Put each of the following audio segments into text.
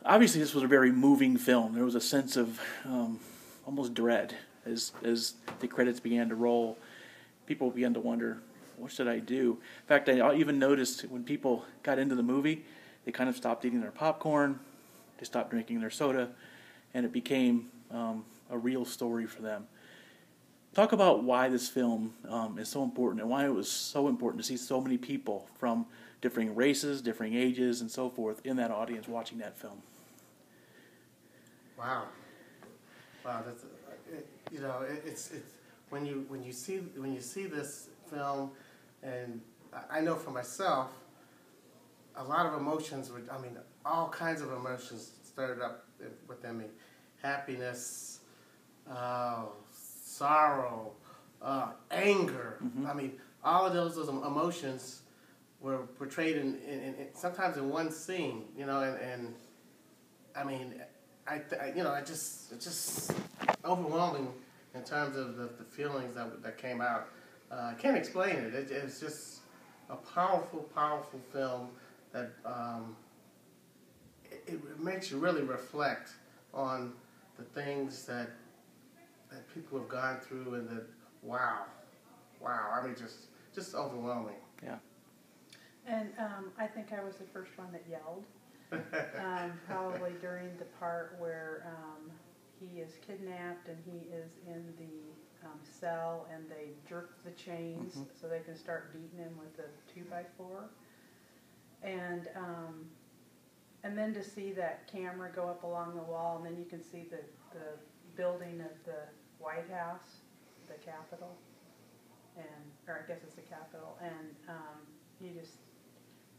obviously this was a very moving film. There was a sense of almost dread as the credits began to roll. People began to wonder, what should I do? In fact, I even noticed when people got into the movie, they kind of stopped eating their popcorn, they stopped drinking their soda, and it became a real story for them. Talk about why this film is so important and why it was so important to see so many people from differing races, differing ages, and so forth in that audience watching that film. Wow, that's it's when you see this film, and I know for myself, a lot of emotions were, all kinds of emotions stirred up within me, happiness, sorrow, anger. Mm-hmm. All of those emotions were portrayed in sometimes in one scene, it's just overwhelming in terms of the feelings that came out. I can't explain it. It's just a powerful film that it makes you really reflect on the things that people have gone through, and that wow, just overwhelming. Yeah. And I think I was the first one that yelled, probably during the part where he is kidnapped and he is in the cell and they jerk the chains so they can start beating him with a 2x4. And then to see that camera go up along the wall, and then you can see the building of the White House, the Capitol, or I guess it's the Capitol, and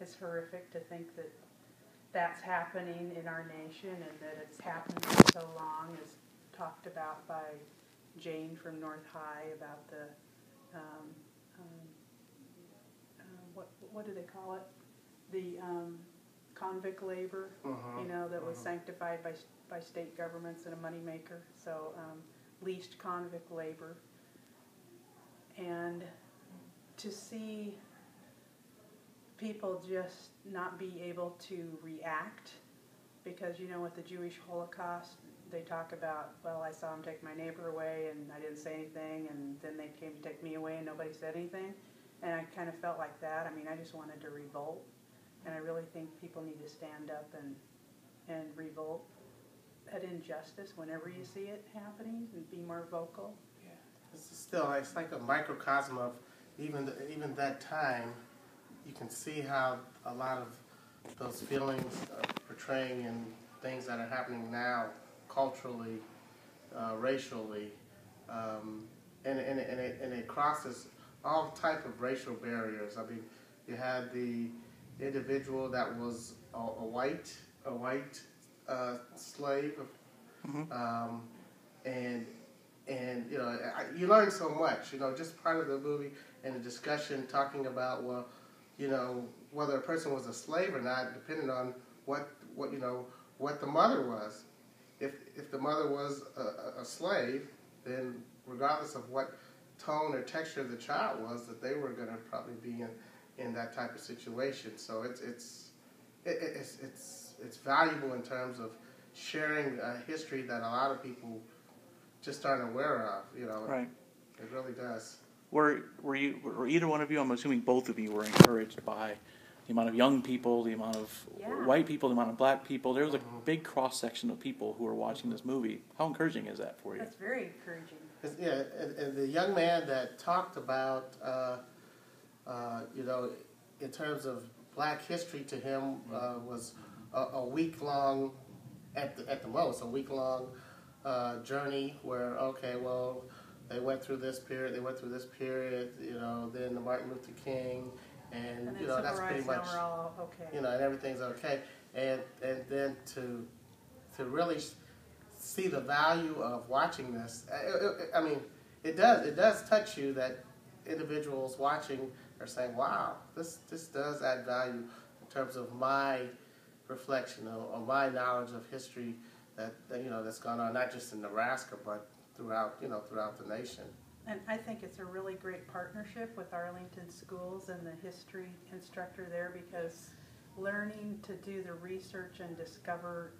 it's horrific to think that that's happening in our nation and that it's happened for so long, as talked about by Jane from North High about the, what do they call it? The convict labor, that was sanctified by state governments and a moneymaker. So leased convict labor. And to see people just not be able to react, because with the Jewish Holocaust, they talk about, well, I saw him take my neighbor away and I didn't say anything, and then they came to take me away and nobody said anything. And I kind of felt like that. I just wanted to revolt, and I really think people need to stand up and revolt at injustice whenever you see it happening, and be more vocal. Yeah, it's like a microcosm of even that time. You can see how a lot of those feelings are portraying in things that are happening now, culturally, racially, and it crosses all type of racial barriers. You had the individual that was a white slave, and you learn so much. Just part of the movie and the discussion talking about, well, whether a person was a slave or not depended on what the mother was. If the mother was a slave, then regardless of what tone or texture of the child was, that they were going to probably be in that type of situation. So it's valuable in terms of sharing a history that a lot of people just aren't aware of. Right. It really does. Were either one of you, I'm assuming both of you, were encouraged by the amount of young people, the amount of white people, the amount of black people? There was a big cross-section of people who were watching this movie. How encouraging is that for you? That's very encouraging. Yeah, and the young man that talked about, in terms of black history to him, was a week-long, at the most, a week-long journey where, okay, well, they went through this period, then the Martin Luther King, and that's pretty much, all okay. and everything's okay, and then to really see the value of watching this. It does touch you that individuals watching are saying, wow, this does add value in terms of my reflection or my knowledge of history that's gone on, not just in Nebraska, but throughout the nation. And I think it's a really great partnership with Arlington Schools and the history instructor there, because learning to do the research and discover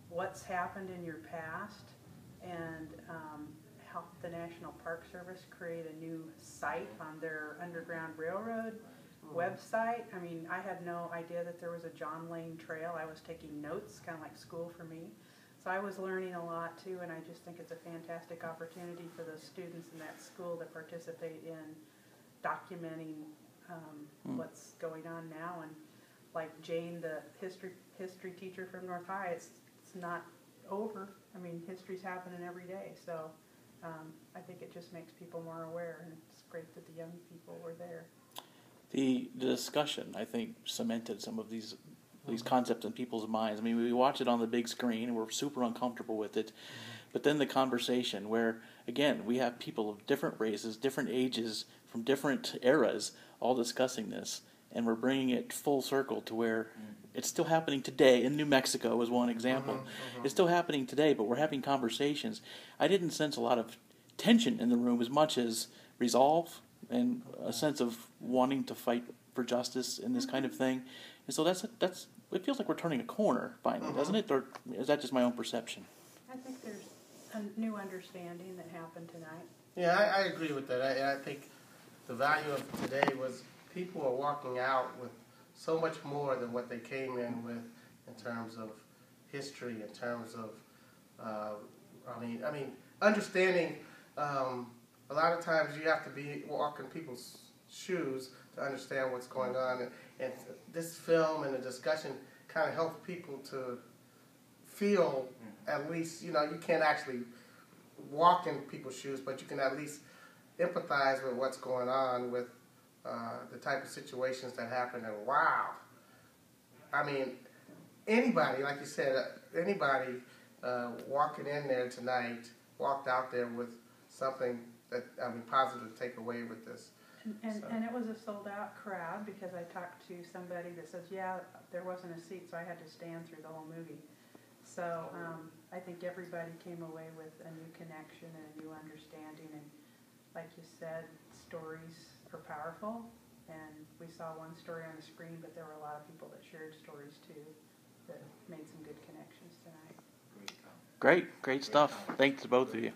what's happened in your past, and help the National Park Service create a new site on their Underground Railroad website. I mean, I had no idea that there was a John Lane Trail. I was taking notes, kind of like school for me. So I was learning a lot too, and I just think it's a fantastic opportunity for those students in that school to participate in documenting what's going on now. And like Jane, the history teacher from North High, it's not over. I mean, history's happening every day. So I think it just makes people more aware, and it's great that the young people were there. The discussion, I think, cemented some of these concepts in people's minds. I mean, we watch it on the big screen, and we're super uncomfortable with it. But then the conversation where, again, we have people of different races, different ages, from different eras, all discussing this, and we're bringing it full circle to where it's still happening today. In New Mexico is one example. It's still happening today, but we're having conversations. I didn't sense a lot of tension in the room as much as resolve and a sense of wanting to fight for justice in this kind of thing. And so that's it feels like we're turning a corner finally, doesn't it? Or is that just my own perception? I think there's a new understanding that happened tonight. Yeah, I agree with that. I think the value of today was people are walking out with so much more than what they came in with in terms of history, in terms of, I mean, understanding. A lot of times you have to walk in people's shoes to understand what's going on, and this film and the discussion kind of helps people to feel at least, you can't actually walk in people's shoes, but you can at least empathize with what's going on with the type of situations that happen. And wow, I mean, anybody, like you said, anybody walking in there tonight walked out there with something that, positive to take away with this. And it was a sold-out crowd, because I talked to somebody that says, yeah, there wasn't a seat, so I had to stand through the whole movie. So I think everybody came away with a new connection and a new understanding. And like you said, stories are powerful. And we saw one story on the screen, but there were a lot of people that shared stories too that made some good connections tonight. Great stuff. Thanks to both of you.